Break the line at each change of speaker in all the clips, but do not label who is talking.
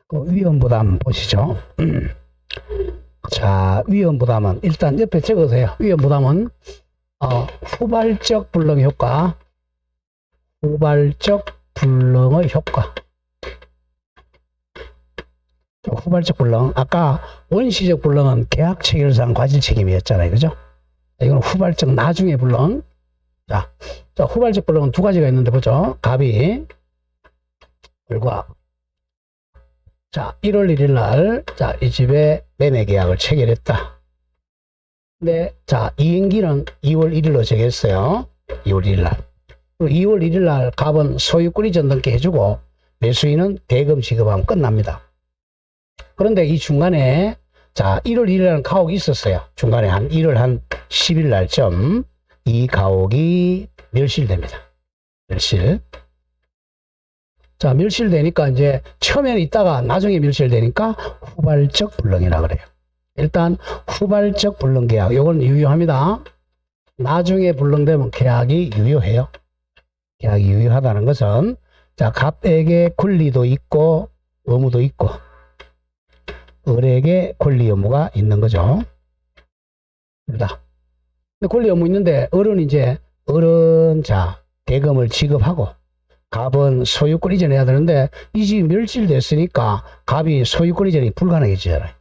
그 위험부담 보시죠. 자, 위험부담은 일단 옆에 적으세요. 위험부담은 후발적 불능 효과, 후발적 불능의 효과. 후발적 불능, 아까 원시적 불능은 계약 체결상 과실 책임이었잖아요, 그죠? 이건 후발적 나중에 불능. 자, 후발적 불능은 두 가지가 있는데 보죠. 갑이 결과. 자, 1월 1일 날, 자, 이 집에 매매 계약을 체결했다. 근데, 자, 이행기는 2월 1일로 정했어요. 2월 1일 날. 그리고 2월 1일 날 갑은 소유권 이전 등기 해주고, 매수인은 대금 지급하면 끝납니다. 그런데 이 중간에, 자, 1월 1일 날 가옥이 있었어요. 중간에 한 1월 한 10일 날쯤, 이 가옥이 멸실됩니다. 멸실. 자, 멸실되니까 이제 처음에는 있다가 나중에 멸실되니까 후발적 불능이라 그래요. 일단 후발적 불능 계약, 요건 유효합니다. 나중에 불능되면 계약이 유효해요. 계약이 유효하다는 것은, 자, 갑에게 권리도 있고 의무도 있고 을에게 권리 의무가 있는 거죠. 그러다. 근데 권리 의무 있는데 을은 자, 대금을 지급하고 갑은 소유권 이전해야 되는데 이 집이 멸실됐으니까 갑이 소유권 이전이 불가능해지잖아요.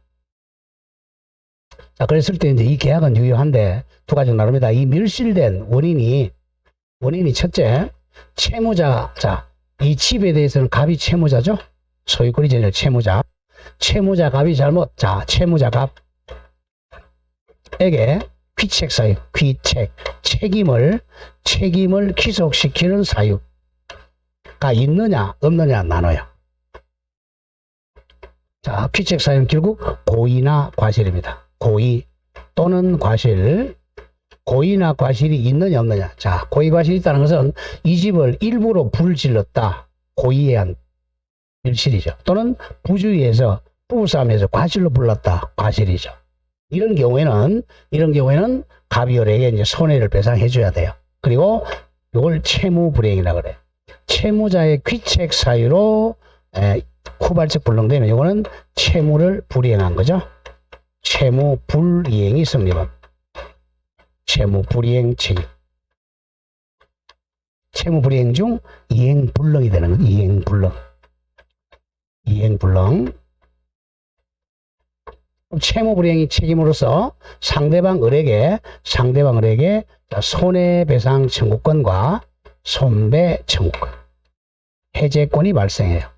자, 그랬을 때 이제 이 계약은 유효한데 두 가지 나눕니다. 이 멸실된 원인이 첫째, 채무자, 자, 이 집에 대해서는 갑이 채무자죠. 소유권 이전일 채무자. 채무자 갑이 잘못, 자, 채무자 갑에게 귀책 사유, 책임을 귀속시키는 사유가 있느냐, 없느냐 나눠요. 자, 귀책 사유는 결국 고의나 과실입니다. 고의 또는 과실, 고의나 과실이 있느냐, 없느냐. 자, 고의 과실이 있다는 것은 이 집을 일부러 불을 질렀다. 고의에 의한 멸실이죠. 또는 부주의해서, 부부싸움에서 과실로 불렀다. 과실이죠. 이런 경우에는 갑이 을에게 이제 손해를 배상해 줘야 돼요. 그리고 이걸 채무불이행이라 그래요. 채무자의 귀책 사유로 후발적 불능되면 이거는 채무를 불이행한 거죠. 채무불이행이 성립합니다. 채무불이행 책임. 채무불이행 중 이행불능이 되는 거예요. 이행불능. 채무불이행이 책임으로서 상대방 을에게 손해배상 청구권과 손배 청구권, 해제권이 발생해요.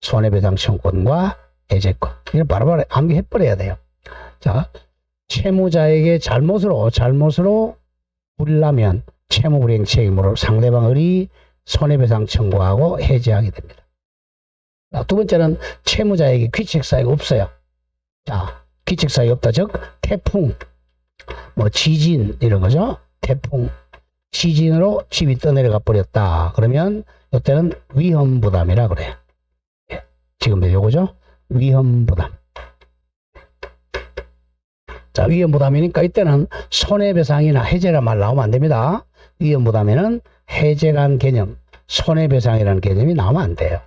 손해배상 청구권과 해제권. 이걸 바로바로 암기해버려야 돼요. 자, 채무자에게 잘못으로 불나면 채무불이행 책임으로 상대방 을이 손해배상 청구하고 해제하게 됩니다. 자, 두 번째는 채무자에게 귀책 사유가 없어요. 자, 귀책 사유 없다. 즉, 태풍, 지진, 이런 거죠. 태풍, 지진으로 집이 떠내려가 버렸다. 그러면, 이때는 위험부담이라 그래요. 지금 요거죠. 위험부담. 자, 위험부담이니까 이때는 손해배상이나 해제란 말 나오면 안 됩니다. 위험부담에는 해제란 개념, 손해배상이라는 개념이 나오면 안 돼요.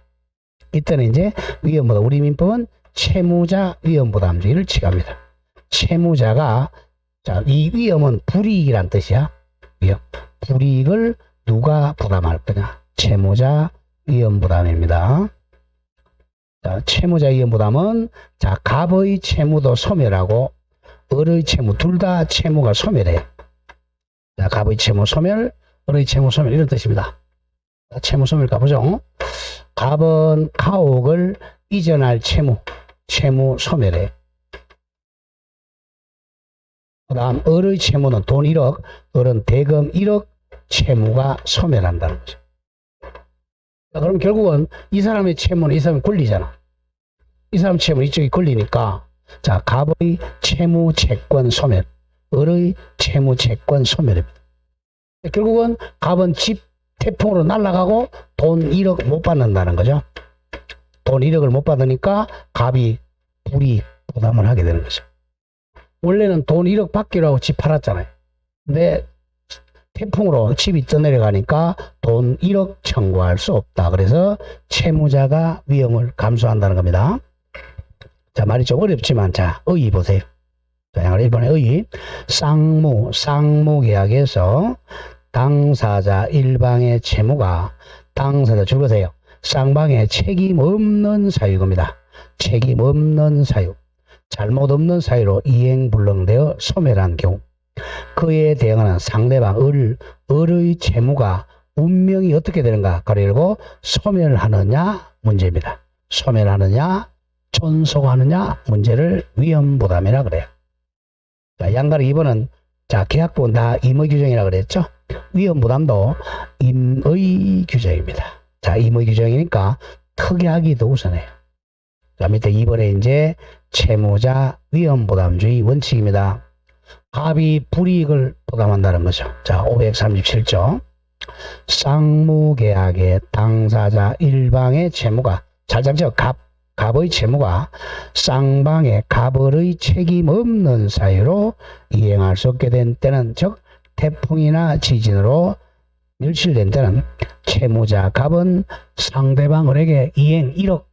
이때는 이제 위험부담, 우리 민법은 채무자 위험부담주의를 취합니다. 채무자가, 자, 이 위험은 불이익이란 뜻이야. 위험. 불이익을 누가 부담할 거냐. 채무자 위험부담입니다. 자, 채무자 위험부담은, 자, 갑의 채무도 소멸하고, 을의 채무, 둘 다 채무가 소멸해요. 자, 갑의 채무 소멸, 을의 채무 소멸, 이런 뜻입니다. 자, 채무 소멸 가보죠. 갑은 가옥을 이전할 채무 소멸해. 그 다음, 을의 채무는 돈 1억, 을은 대금 1억 채무가 소멸한다는 거죠. 자, 그럼 결국은 이 사람의 채무는 이 사람의 권리잖아. 이 사람 채무는 이쪽이 권리니까, 자, 갑의 채무 채권 소멸, 을의 채무 채권 소멸입니다. 결국은 갑은 집 태풍으로 날아가고 돈 1억 못 받는다는 거죠. 돈 1억을 못 받으니까 갑이 불이익 부담을 하게 되는 거죠. 원래는 돈 1억 받기로 하고 집 팔았잖아요. 근데 태풍으로 집이 떠내려가니까 돈 1억 청구할 수 없다. 그래서 채무자가 위험을 감수한다는 겁니다. 자, 말이 좀 어렵지만, 자, 의의 보세요. 자, 1번의 의의. 쌍무 계약에서 당사자 일방의 채무가 당사자 줄거세요. 쌍방의 책임 없는 사유입니다. 책임 없는 사유. 잘못 없는 사유로 이행불능되어 소멸한 경우. 그에 대응하는 상대방 을의 채무가 운명이 어떻게 되는가? 가로 열고 소멸하느냐 문제입니다. 소멸하느냐 존속하느냐 문제를 위험부담이라 그래요. 자, 양가로 2번은 자, 계약부 다 임의 규정이라 그랬죠? 위험부담도 임의 규정입니다. 자, 임의 규정이니까 특약이 더 우선해요. 자, 밑에 2번에 이제 채무자 위험부담주의 원칙입니다. 갑이 불이익을 부담한다는 거죠. 자, 537조. 쌍무계약의 당사자 일방의 채무가, 잘 잡죠? 갑의 채무가 쌍방의 갑을의 책임 없는 사유로 이행할 수 없게 된 때는, 즉 태풍이나 지진으로 멸실된 때는 채무자 갑은 상대방 을에게 1억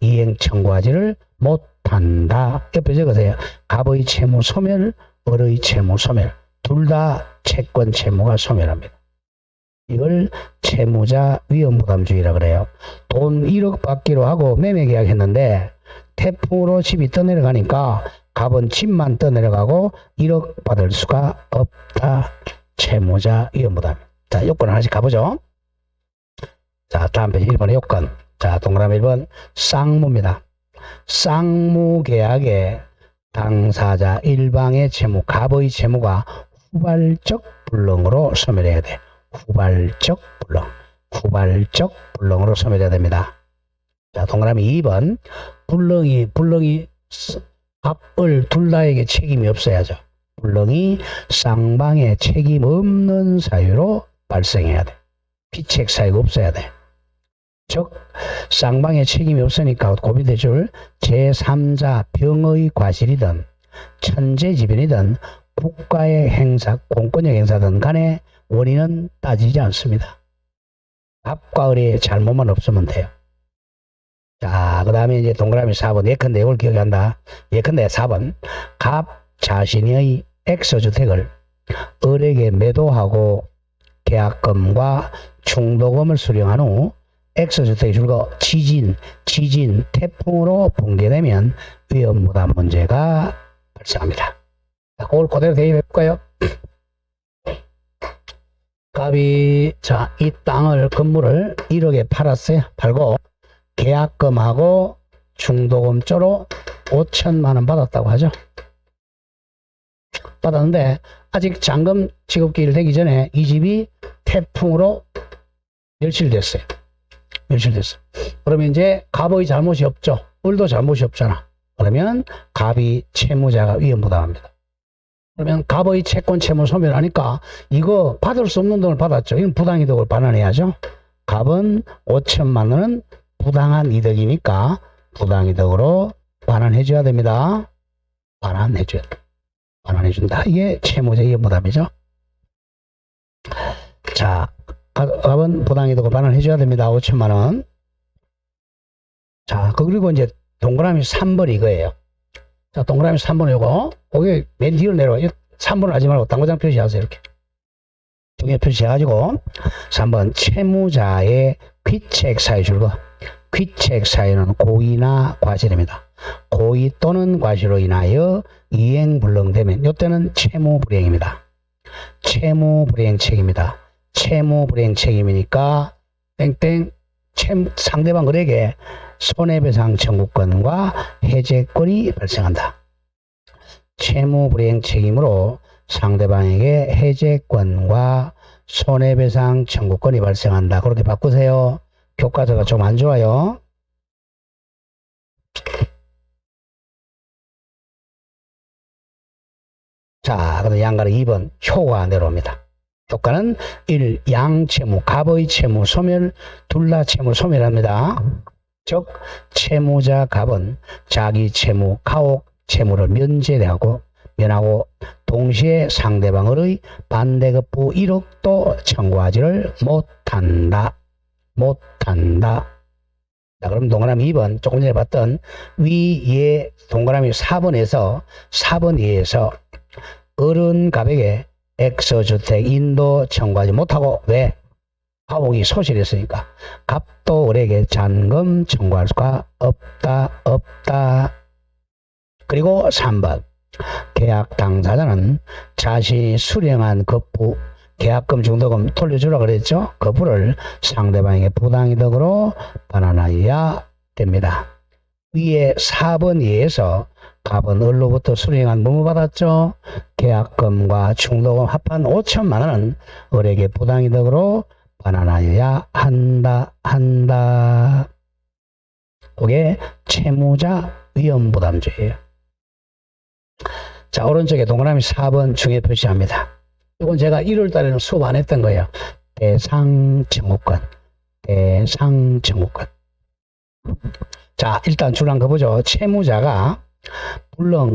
이행 청구하지를 못한다. 옆에 적으세요. 갑의 채무 소멸, 을의 채무 소멸. 둘 다 채권 채무가 소멸합니다. 이걸 채무자 위험부담주의라 그래요. 돈 1억 받기로 하고 매매 계약했는데 태풍으로 집이 떠내려가니까 갑은 집만 떠내려가고 1억 받을 수가 없다. 채무자 위험부담. 자, 요건 하나씩 가보죠. 자, 다음 페이지 1번의 요건. 자, 동그라미 1번 쌍무입니다. 쌍무 계약의 당사자 일방의 채무, 갑의 채무가 후발적 불능으로 소멸해야 돼. 후발적 불능으로 소멸해야 됩니다. 자, 동그라미 2번 불능이 갑을 둘 다에게 책임이 없어야죠. 불능이 쌍방의 책임 없는 사유로 발생해야 돼. 피책 사유가 없어야 돼. 즉 쌍방의 책임이 없으니까 고비대줄 제3자 병의 과실이든 천재지변이든 국가의 행사, 공권력 행사든 간에 원인은 따지지 않습니다. 갑과 을의 잘못만 없으면 돼요. 자, 그 다음에 이제 동그라미 4번. 예컨대 이걸 기억한다. 예컨대 4번. 갑 자신의 엑소주택을 을에게 매도하고 계약금과 중도금을 수령한 후 엑소주택이 줄고 지진, 태풍으로 붕괴되면 위험부담 문제가 발생합니다. 자, 그걸 그대로 대입해볼까요? 갑이 자, 이 땅을 건물을 1억에 팔았어요. 팔고 계약금하고 중도금조로 5천만 원 받았다고 하죠. 받았는데 아직 잔금 지급기일 되기 전에 이 집이 태풍으로 멸실됐어요. 그러면 이제 갑의 잘못이 없죠. 을도 잘못이 없잖아. 그러면 갑이 채무자가 위험부담합니다. 그러면 갑의 채권 채무 소멸하니까 이거 받을 수 없는 돈을 받았죠. 이건 부당이득을 반환해야죠. 갑은 5천만 원은 부당한 이득이니까 부당이득으로 반환해줘야 됩니다. 반환해준다. 이게 채무자 위험부담이죠. 자, 갑은 부당이득을 반환해줘야 됩니다. 5천만 원. 자, 그리고 이제 동그라미 3번 이거예요. 자, 동그라미 3번 이거. 거기 맨 뒤로 내려와. 3번을 하지 말고 당구장 표시하세요. 이렇게. 중에 표시해가지고 3번 채무자의 귀책 사유 줄거. 귀책 사유는 고의나 과실입니다. 고의 또는 과실로 인하여 이행불능되면 이때는 채무불이행입니다. 채무불이행책입니다. 채무불이행책임이니까 땡땡 상대방 을에게 손해배상 청구권과 해제권이 발생한다. 채무불이행 책임으로 상대방에게 해제권과 손해배상 청구권이 발생한다. 그렇게 바꾸세요. 교과서가 좀 안 좋아요. 자, 그럼 양가로 2번 효가 내려옵니다. 효과는 1. 양채무, 갑의 채무 소멸, 둘 다 채무 소멸합니다. 즉 채무자 갑은 자기 채무, 가옥 채무를 면하고 동시에 상대방의 반대급부 1억도 청구하지를 못한다. 자, 그럼 동그라미 2번 조금 전에 봤던 위에 동그라미 4번에서 어른 갑에게 엑소주택 인도 청구하지 못하고 왜? 가옥이 소실했으니까 갑도 을에게 잔금 청구할 수가 없다. 그리고 3번 계약 당사자는 자신이 수령한 급부 계약금 중도금 돌려주라 그랬죠. 급부를 상대방에게 부당이득으로 반환하여야 됩니다. 위에 4번 이에서 갑은 을로부터 수령한 뭐뭐 받았죠? 계약금과 중도금 합한 5천만 원은 을에게 부당이득으로 반환하여야 한다. 그게 채무자 위험부담주의예요. 자, 오른쪽에 동그라미 4번 중에 표시합니다. 이건 제가 1월 달에는 수업 안 했던 거예요. 대상 청구권. 자, 일단 줄한 거 보죠. 채무자가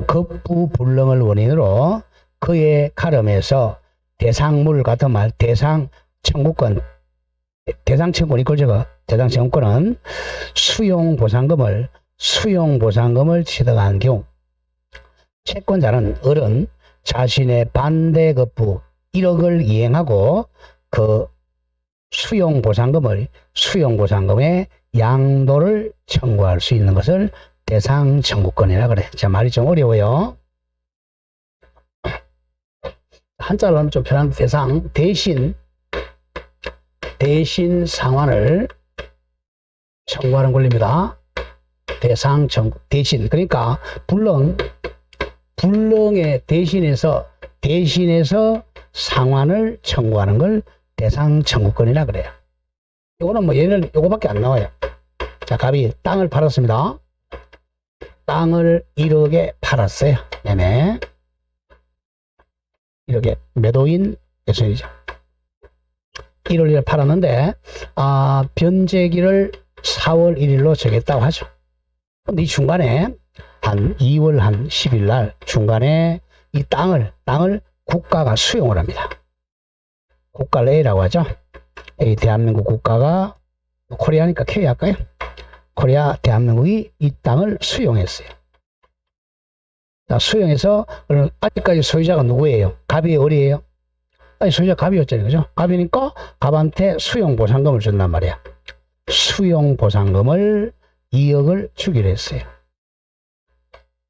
급부 불능을 원인으로 그의 가름에서 대상물 같은 말, 대상 청구권이 걸죠. 대상 청구권은 수용 보상금을 취득한 경우 채권자는 을은 자신의 반대급부 1억을 이행하고 그 수용보상금의 양도를 청구할 수 있는 것을 대상 청구권이라 그래. 자, 말이 좀 어려워요. 한자로 하면 좀 편한 대상, 대신 상환을 청구하는 권리입니다. 대상 청구, 대신. 그러니까 불능에 대신해서 상환을 청구하는 걸 대상 청구권이라 그래요. 이거는 뭐 얘는 요거밖에 안 나와요. 자, 갑이 땅을 팔았습니다. 땅을 1억에 팔았어요. 매매. 1억에 매도인 예순이죠. 1월 1일 팔았는데 변제기를 4월 1일로 정했다고 하죠. 근데 이 중간에 한 2월 한 10일 날 중간에 이 땅을 국가가 수용을 합니다. 국가를 A라고 하죠. A 대한민국 국가가 코리아니까 K 할까요? 코리아 대한민국이 이 땅을 수용했어요. 자, 수용해서 아직까지 소유자가 누구예요? 갑이 을이에요? 아니, 소유자 갑이었잖아요. 그죠? 갑이니까 갑한테 수용보상금을 준단 말이야. 수용보상금을 2억을 주기로 했어요.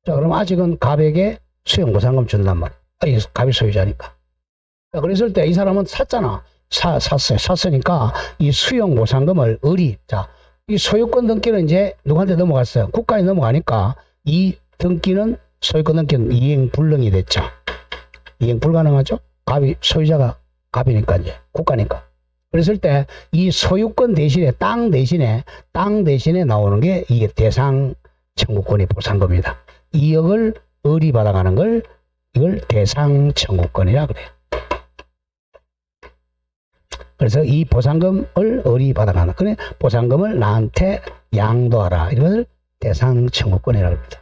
자, 그럼 아직은 갑에게 수용보상금 준단 말이야. 아니, 갑이 소유자니까. 자, 그랬을 때 이 사람은 샀잖아. 샀어요. 샀으니까 이 수용보상금을 을이, 자, 이 소유권 등기는 이제 누구한테 넘어갔어요? 국가에 넘어가니까 이 등기는, 소유권 등기는 이행 불능이 됐죠. 이행 불가능하죠? 갑이, 소유자가 갑이니까 이제 국가니까. 그랬을 때 이 소유권 대신에 땅 대신에 나오는 게 이게 대상 청구권이 보상금입니다. 2억을 을이 받아가는 걸 이걸 대상 청구권이라 그래요. 그래서 이 보상금을 을이 받아가는, 그래 보상금을 나한테 양도하라, 이것을 대상 청구권이라고 합니다.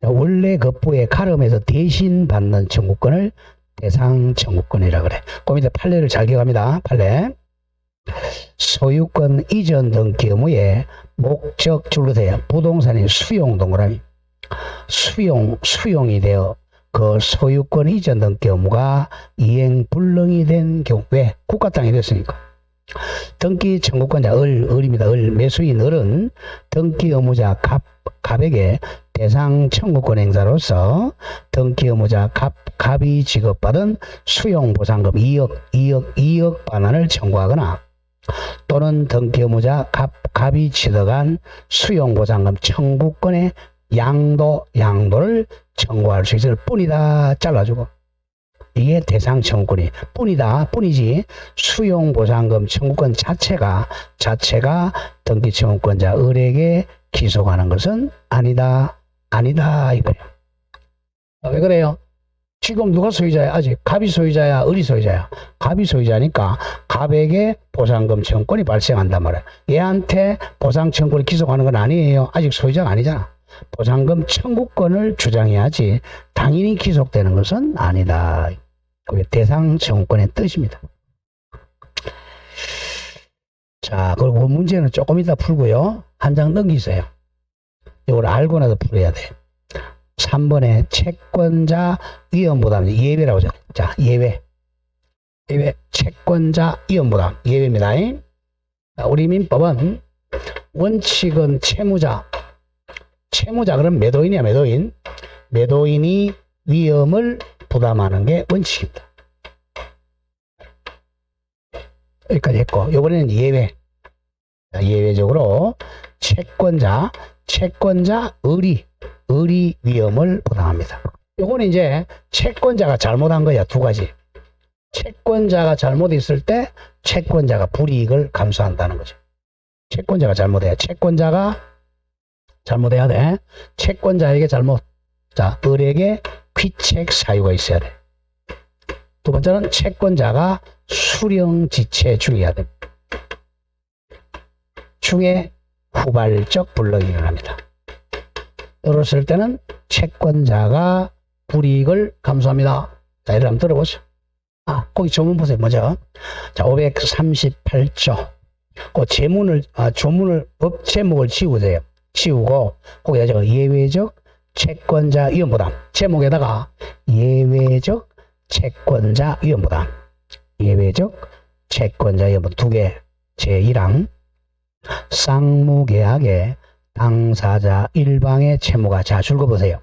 원래 급부의 가름에서 대신 받는 청구권을 대상 청구권이라 그래. 그 밑에 판례를 잘 기억합니다. 판례. 소유권 이전 등 경우에 목적 줄거세요. 부동산이 수용 동그라미. 수용이 되어 그 소유권 이전 등 경우가 이행 불능이 된 경우. 왜? 국가 땅이 됐으니까. 등기 청구권자 을입니다. 매수인 을은 등기 의무자 갑에게 대상 청구권 행사로서 등기 의무자 갑이 지급받은 수용보상금 2억 반환을 청구하거나 또는 등기 의무자 갑이 취득한 수용보상금 청구권의 양도를 청구할 수 있을 뿐이다. 잘라주고. 이게 대상 청구권이 뿐이지 수용보상금 청구권 자체가 등기 청구권자 을에게 기속하는 것은 아니다 이거예요. 왜 그래요? 지금 누가 소유자야? 아직 갑이 소유자야? 을이 소유자야? 갑이 소유자니까 갑에게 보상금 청구권이 발생한단 말이야. 얘한테 보상 청구권을 기속하는 건 아니에요. 아직 소유자가 아니잖아. 보상금 청구권을 주장해야지 당연히 기속되는 것은 아니다. 그게 대상 청구권의 뜻입니다. 자, 그리고 그 문제는 조금 이따 풀고요. 한 장 넘기세요. 이걸 알고 나서 풀어야 돼. 3번에 채권자 위험부담 예외라고 하잖아요. 자, 예외 채권자 위험부담 예외입니다. 자, 우리 민법은 원칙은 채무자 그럼 매도인이야. 매도인이 위험을 부담하는 게 원칙입니다. 여기까지 했고, 이번에는 예외. 자, 예외적으로 채권자 의리 위험을 부담합니다. 요거는 이제 채권자가 잘못한 거야. 두 가지. 채권자가 잘못했을 때 채권자가 불이익을 감수한다는 거죠. 채권자가 잘못해야 돼. 채권자에게 잘못. 자, 을에게 귀책 사유가 있어야 돼. 두 번째는 채권자가 수령지체 중이어야 됩니다. 중에 후발적 불능이 일어납니다. 이랬을 때는 채권자가 불이익을 감수합니다. 자, 이를 한번 들어보죠. 거기 조문 보세요. 먼저. 자, 538조. 그 조문을, 법 제목을 지우고, 거기다 제가 예외적 채권자 위험부담. 제목에다가 예외적 채권자 위험부담. 두 개. 제1항. 쌍무계약의 당사자 일방의 채무가. 자, 줄거보세요.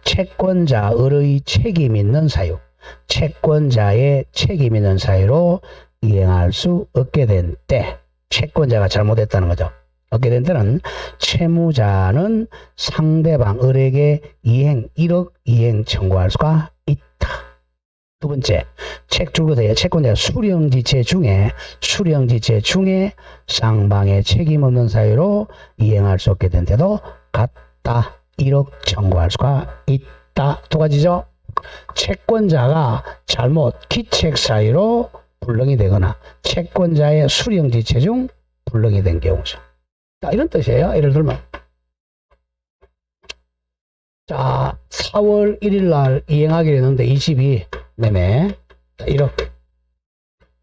채권자의 책임 있는 사유. 채권자의 책임 있는 사유로 이행할 수 없게 된 때, 채권자가 잘못했다는 거죠. 없게 된 때는 채무자는 상대방 을에게 1억 이행 청구할 수가 있다. 두 번째, 줄거세요. 채권자 수령지체 중에 쌍방의 책임 없는 사유로 이행할 수 없게 된 때도 같다. 1억 청구할 수가 있다. 두 가지죠. 채권자가 잘못 기책 사유로 불능이 되거나 채권자의 수령지체 중 불능이 된 경우죠. 자, 이런 뜻이에요. 예를 들면, 자, 4월 1일 날 이행하기로 했는데 22 매매 1억.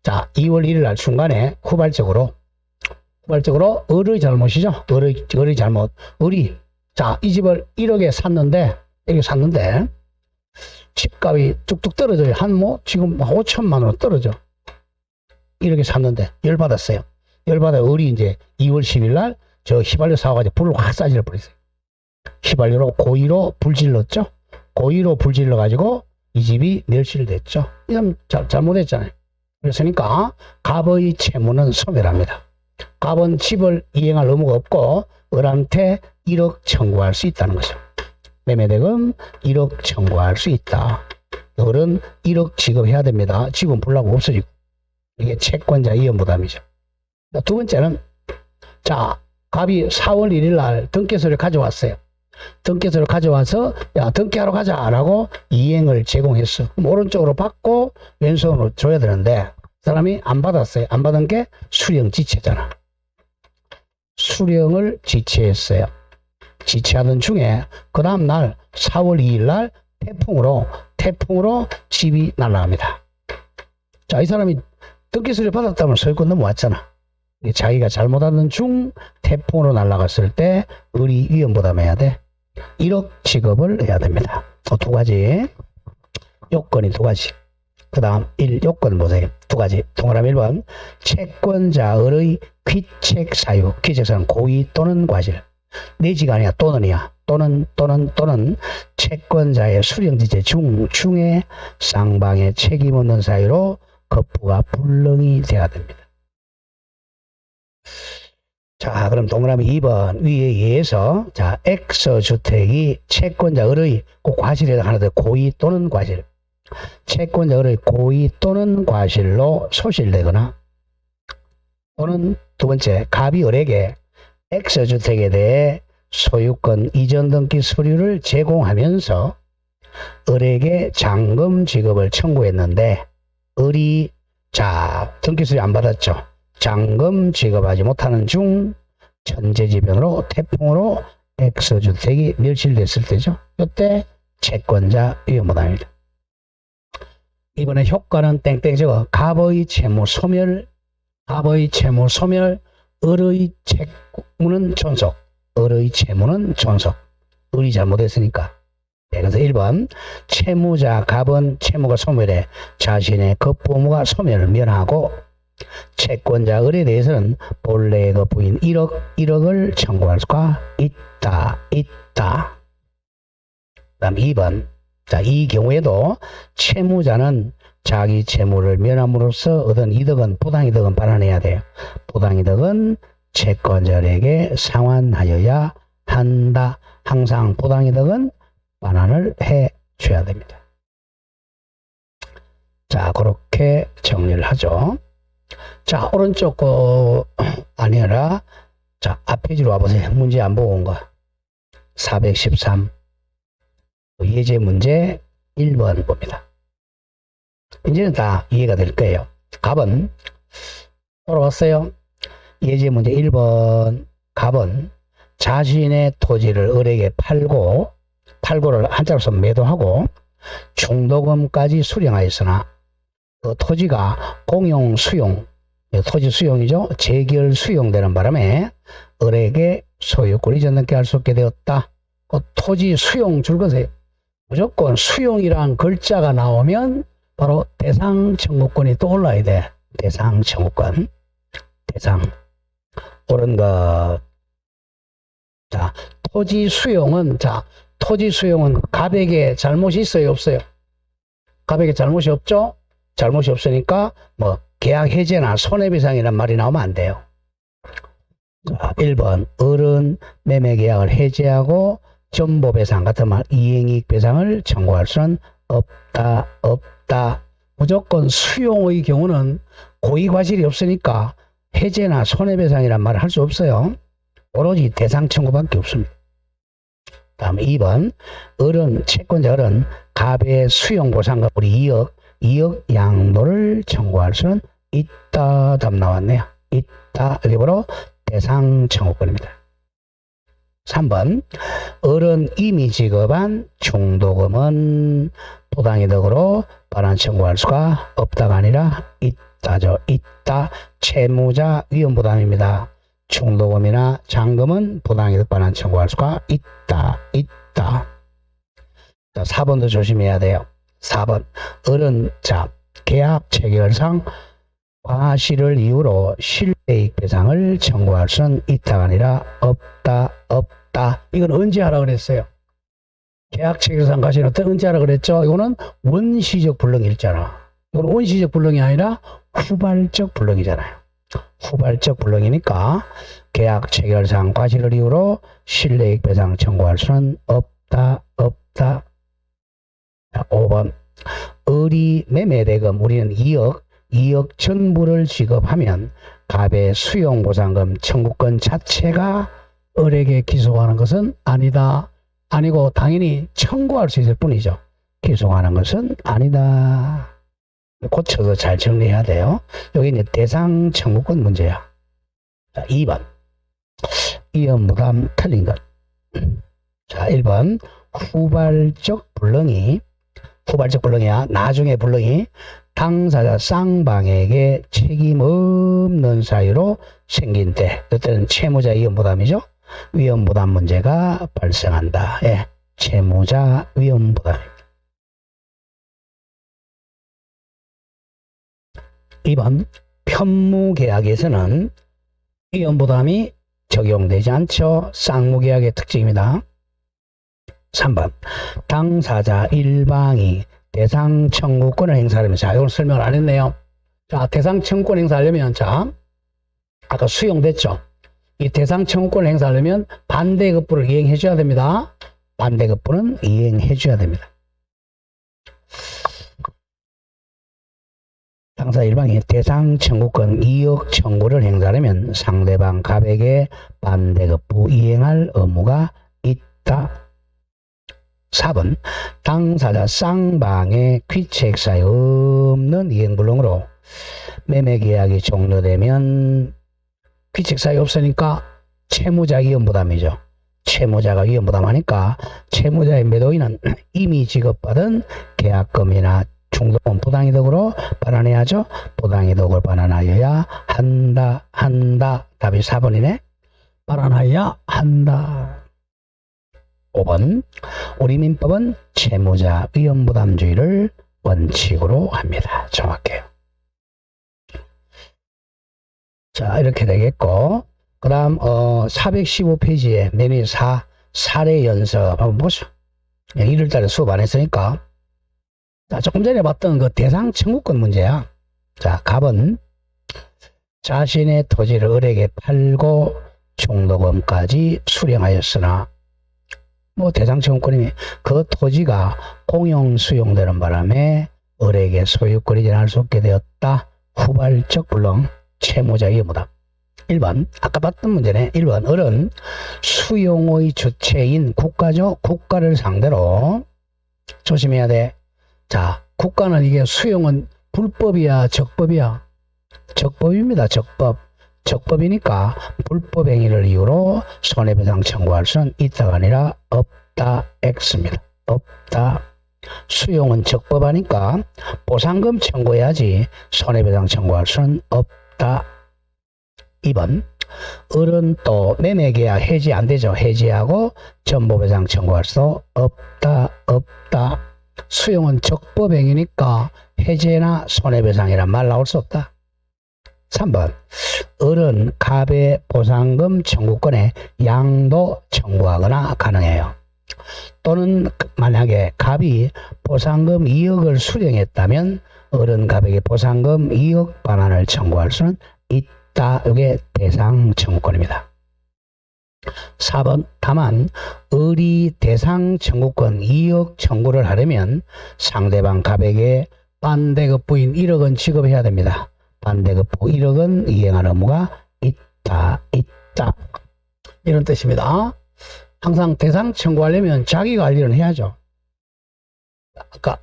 자, 2월 1일 날 중간에 후발적으로 을의 잘못이죠. 을의 잘못. 자, 이 집을 1억에 샀는데 집값이 뚝뚝 떨어져요. 지금 5천만 원 떨어져. 1억에 샀는데 열받았어요. 을이 이제 2월 10일 날 저 휘발유 사와가지고 불을 확 싸질러 버렸어요. 휘발유로 고의로 불질렀죠. 고의로 불질러가지고 이 집이 멸실됐죠. 이건 잘못했잖아요. 그랬으니까 갑의 채무는 소멸합니다. 갑은 집을 이행할 의무가 없고 을한테 1억 청구할 수 있다는 거죠. 매매대금 1억 청구할 수 있다. 을은 1억 지급해야 됩니다. 집은 불나고 없어지고. 이게 채권자 위험부담이죠. 두 번째는, 자, 갑이 4월 1일 날 등기소를 가져왔어요. 등기소를 가져와서 야, 등기하러 가자라고 이행을 제공했어. 그럼 오른쪽으로 받고 왼손으로 줘야 되는데 사람이 안 받았어요. 안 받은 게 수령지체잖아. 수령을 지체했어요. 지체하던 중에 그 다음날 4월 2일 날 태풍으로 집이 날아갑니다. 자, 이 사람이 등기소를 받았다면 소유권 넘어왔잖아. 자기가 잘못하는 중 태풍으로 날아갔을 때 을이 위험부담해야 돼. 1억 지급을 해야 됩니다. 두 가지. 요건이 두 가지. 그 다음 요건 보세요. 두 가지. 동그라미 1번. 채권자의 귀책 사유. 귀책사유는 고의 또는 과실. 내지가 아니야. 또는이야. 또는 채권자의 수령지체 중에 쌍방의 책임 없는 사유로 거부가 불능이 돼야 됩니다. 자, 그럼 동그라미 2번 위에 의해서, 자, X주택이 채권자의 그 과실에 하나 더 고의 또는 과실. 채권자의 고의 또는 과실로 소실되거나, 또는 두 번째, 갑이 을에게 X주택에 대해 소유권 이전 등기 서류를 제공하면서 을에게 잔금 지급을 청구했는데 을이, 자, 등기 서류 안 받았죠. 잔금 지급하지 못하는 중 천재지변으로 태풍으로 X주택이 멸실됐을 때죠. 이때 채권자 위험부담입니다. 이번에 효과는 땡땡 적어 갑의 채무 소멸, 갑의 채무 소멸, 을의 채무는 존속, 을의 채무는 존속. 을이 잘못했으니까. 네, 그래서 1번 채무자 갑은 채무가 소멸해 자신의 겁부무가 소멸을 면하고 채권자 을에 대해서는 본래의 그 부인 1억을 청구할 수가 있다. 그 다음 2번. 자, 이 경우에도 채무자는 자기 채무를 면함으로써 얻은 이득은 부당이득은 반환해야 돼요. 부당이득은 채권자에게 상환하여야 한다. 항상 부당이득은 반환을 해 줘야 됩니다. 자, 그렇게 정리를 하죠. 자, 오른쪽 거 아니라 자, 앞 페이지로 와보세요. 문제 안 보고 온 거. 413 예제 문제 1번 봅니다. 이제는 다 이해가 될 거예요. 갑은 돌아왔어요. 예제 문제 1번 갑은 자신의 토지를 을에게 팔고를 한자로 써서 매도하고 중도금까지 수령하였으나 그 토지가 공용 수용, 토지 수용이죠. 재결 수용되는 바람에 을에게 소유권이 전등기 할 수 없게 되었다. 그 토지 수용 줄 것이에요. 무조건 수용이란 글자가 나오면 바로 대상 청구권이 떠올라야 돼. 대상 청구권. 대상. 옳은 것. 자, 토지 수용은 갑에게 잘못이 있어요, 없어요? 갑에게 잘못이 없죠? 잘못이 없으니까 뭐 계약 해제나 손해배상이란 말이 나오면 안 돼요. 자, 1번 을은 매매 계약을 해제하고 전보배상 같은 말 이행이익 배상을 청구할 수는 없다. 무조건 수용의 경우는 고의과실이 없으니까 해제나 손해배상이란 말을 할 수 없어요. 오로지 대상 청구밖에 없습니다. 다음 2번 을은 채권자 을은 갑의 수용보상과 우리 2억 양도를 청구할 수는 있다. 답 나왔네요. 있다. 이게 바로 대상 청구권입니다. 3번 을은 이미 지급한 중도금은 부당이득으로 반환 청구할 수가 없다가 아니라 있다죠. 있다. 채무자 위험부담입니다. 중도금이나 잔금은 부당이득 반환 청구할 수가 있다. 자, 4번도 조심해야 돼요. 4번 을은 자 계약 체결상 과실을 이유로 실외이익 배상을 청구할 수는 있다가 아니라 없다. 이건 언제 하라 그랬어요? 계약 체결상 과실은 언제 하라 그랬죠? 이거는 원시적 불능일잖아. 이건 원시적 불능이 아니라 후발적 불능이잖아요. 후발적 불능이니까 계약 체결상 과실을 이유로 실외이익 배상 청구할 수는 없다. 5번 을이 매매대금 우리는 2억 전부를 지급하면 갑의 수용보상금 청구권 자체가 을에게 기소하는 것은 아니다. 아니고 당연히 청구할 수 있을 뿐이죠. 기소하는 것은 아니다. 고쳐서 잘 정리해야 돼요. 여기 이제 대상 청구권 문제야. 자, 2번 위험부담 틀린 것. 자, 1번 후발적 불능이야. 나중에 불능이 당사자 쌍방에게 책임 없는 사유로 생긴 때, 이때는 채무자 위험부담이죠. 위험부담 문제가 발생한다. 예, 채무자 위험부담입니다. 2번 편무계약에서는 위험부담이 적용되지 않죠. 쌍무계약의 특징입니다. 3번 당사자 일방이 대상 청구권을 행사하려면, 자, 이걸 설명을 안 했네요. 자, 대상 청구권 행사하려면, 자, 아까 수용됐죠. 이 대상 청구권을 행사하려면 반대급부를 이행해 줘야 됩니다. 반대급부는 이행해 줘야 됩니다. 당사자 일방이 대상 청구권 2억 청구를 행사하려면 상대방 갑에게 반대급부 이행할 의무가 있다. 4번 당사자 쌍방의 귀책사유 없는 이행불능으로 매매계약이 종료되면 귀책사유 없으니까 채무자 위험부담이죠. 채무자가 위험부담하니까 채무자의 매도인은 이미 지급받은 계약금이나 중도금 부당이득으로 반환해야죠. 부당이득을 반환하여야 한다. 답이 4번이네. 반환하여야 한다. 5번. 우리 민법은 채무자 위험부담주의를 원칙으로 합니다. 정확해요. 자, 이렇게 되겠고, 그 다음 415페이지에 메뉴 4 사례 연습 한번 보죠. 1월달에 수업 안 했으니까. 자, 조금 전에 봤던 그 대상 청구권 문제야. 자, 갑은 자신의 토지를 을에게 팔고 중도금까지 수령하였으나 뭐 대상 청구권이면 그 토지가 공용 수용되는 바람에 을에게 소유권이 전할 수 없게 되었다. 후발적 불능 채무자 위험부담. 1번 아까 봤던 문제네. 1번 을은 수용의 주체인 국가죠. 국가를 상대로 조심해야 돼. 자, 국가는 이게 수용은 불법이야 적법이야? 적법입니다. 적법이니까 불법 행위를 이유로 손해배상 청구할 수는 있다가 아니라 없다. X입니다. 없다. 수용은 적법하니까 보상금 청구해야지 손해배상 청구할 수는 없다. 2번 을은 또 매매계약 해지 안 되죠. 해지하고 전보배상 청구할 수 없다. 수용은 적법행위니까 해제나 손해배상이란 말 나올 수 없다. 3번 을은 갑의 보상금 청구권에 양도 청구하거나 가능해요. 또는 만약에 갑이 보상금 2억을 수령했다면 을은 갑에게 보상금 2억 반환을 청구할 수는 있다. 이게 대상 청구권입니다. 4번 다만 을이 대상 청구권 2억 청구를 하려면 상대방 갑에게 반대급 부인 1억은 지급해야 됩니다. 반대급부 1억은 이행할 의무가 있다. 이런 뜻입니다. 항상 대상 청구하려면 자기 관리를 해야죠. 아까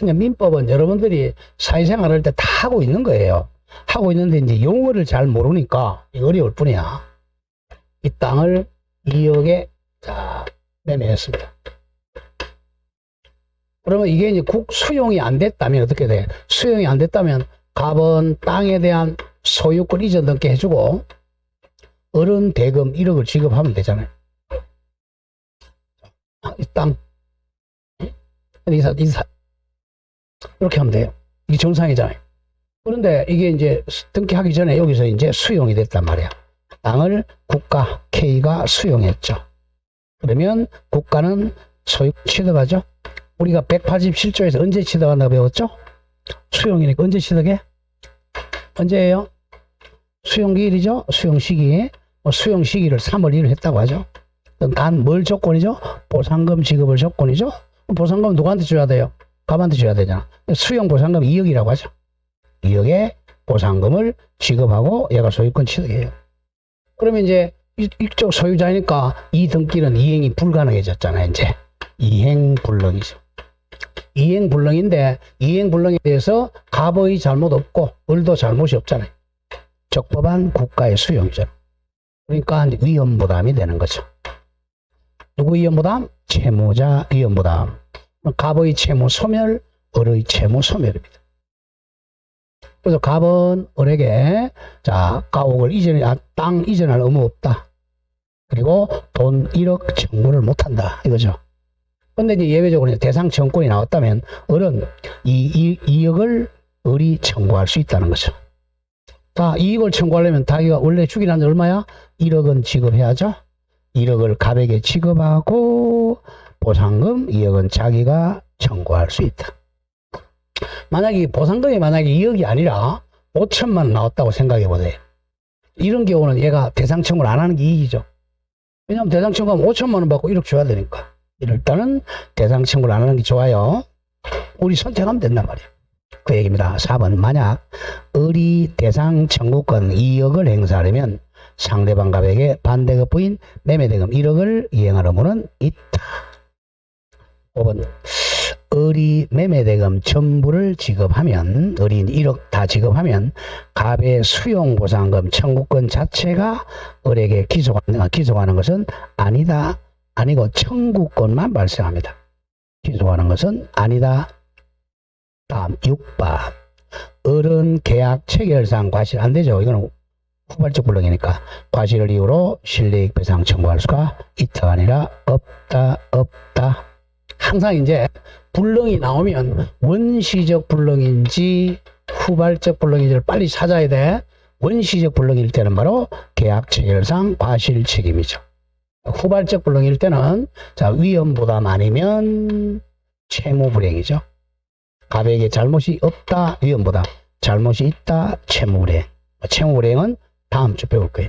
민법은 여러분들이 사회생활 할 때 다 하고 있는 거예요. 하고 있는데 이제 용어를 잘 모르니까 어려울 뿐이야. 이 땅을 2억에 매매했습니다. 그러면 이게 이제 수용이 안 됐다면 어떻게 돼? 수용이 안 됐다면 갑은 땅에 대한 소유권 이전 등기 해주고 을은 대금 1억을 지급하면 되잖아요. 이 땅 이렇게 하면 돼요. 이게 정상이잖아요. 그런데 이게 이제 등기하기 전에 여기서 이제 수용이 됐단 말이야. 땅을 국가 K가 수용했죠. 그러면 국가는 소유 취득하죠. 우리가 187조에서 언제 취득한다고 배웠죠? 수용이니까 언제 취득해? 언제예요? 수용기일이죠. 수용시기. 수용 시기를 3월 1일 했다고 하죠. 단 뭘 조건이죠? 보상금 지급을 조건이죠. 보상금 누구한테 줘야 돼요? 갑한테 줘야 되잖아. 수용 보상금 2억이라고 하죠. 2억의 보상금을 지급하고 얘가 소유권 취득해요. 그러면 이제 이쪽 소유자니까 이 등기는 이행이 불가능해졌잖아요. 이제 이행불능이죠. 이행불능인데 이행불능에 대해서 갑의 잘못 없고 을도 잘못이 없잖아요. 적법한 국가의 수용이죠. 그러니까 위험부담이 되는 거죠. 누구 위험부담? 채무자 위험부담. 갑의 채무 소멸, 을의 채무 소멸입니다. 그래서 갑은 을에게 가옥을 땅 이전할 의무 없다. 그리고 돈 1억 청구를 못한다. 이거죠. 근데 이제 예외적으로 대상 청구권이 나왔다면 을은 이 2억을 을이 청구할 수 있다는 거죠. 자, 2억을 청구하려면 자기가 원래 주기는 얼마야? 1억은 지급해야죠. 1억을 갑에게 지급하고 보상금 2억은 자기가 청구할 수 있다. 만약에 보상금이 2억이 아니라 5천만 원 나왔다고 생각해 보세요. 이런 경우는 얘가 대상 청구를 안 하는 게 이익이죠. 왜냐하면 대상 청구하면 5천만 원 받고 1억 줘야 되니까. 이럴 때는 대상 청구를 안 하는 게 좋아요. 우리 선택하면 된단 말이에요. 그 얘기입니다. 4번 만약 을이 대상 청구권 2억을 행사하려면 상대방 갑에게 반대급 부인 매매대금 1억을 이행할 의무는 있다. 5번 을이 매매대금 전부를 지급하면, 을이 1억 다 지급하면 갑의 수용보상금 청구권 자체가 을에게 기속하는 것은 아니다. 아니고 청구권만 발생합니다. 기속하는 것은 아니다. 다음 6번. 을은 계약 체결상 과실 안 되죠. 이거는 후발적 불능이니까 과실을 이유로 실리익 배상 청구할 수가 있다가 아니라 없다. 항상 이제 불능이 나오면 원시적 불능인지 후발적 불능인지를 빨리 찾아야 돼. 원시적 불능일 때는 바로 계약 체결상 과실 책임이죠. 후발적 불능일 때는 자, 위험보다 아니면 채무 불이행이죠. 갑에게 잘못이 없다, 위험보다 잘못이 있다, 채무 불이행. 채무 불이행은 다음 주 배울 거예요.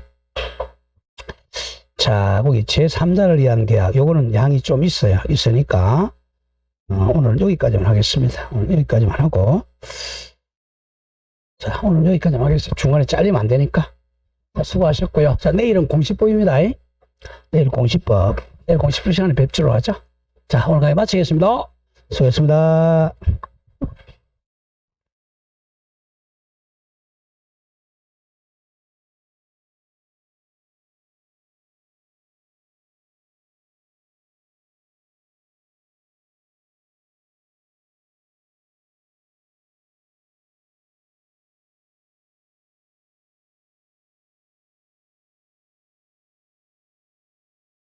자, 거기 제3자를 위한 계약. 요거는 양이 좀 있으니까 오늘 여기까지만 하겠습니다. 오늘 여기까지만 하고, 자, 오늘 여기까지만 하겠습니다. 중간에 잘리면 안 되니까. 자, 수고하셨고요. 자, 내일은 공시법입니다. 내일 공시법. 내일 공시법 시간에 뵙도록 하죠. 자, 오늘 강의 마치겠습니다. 수고했습니다.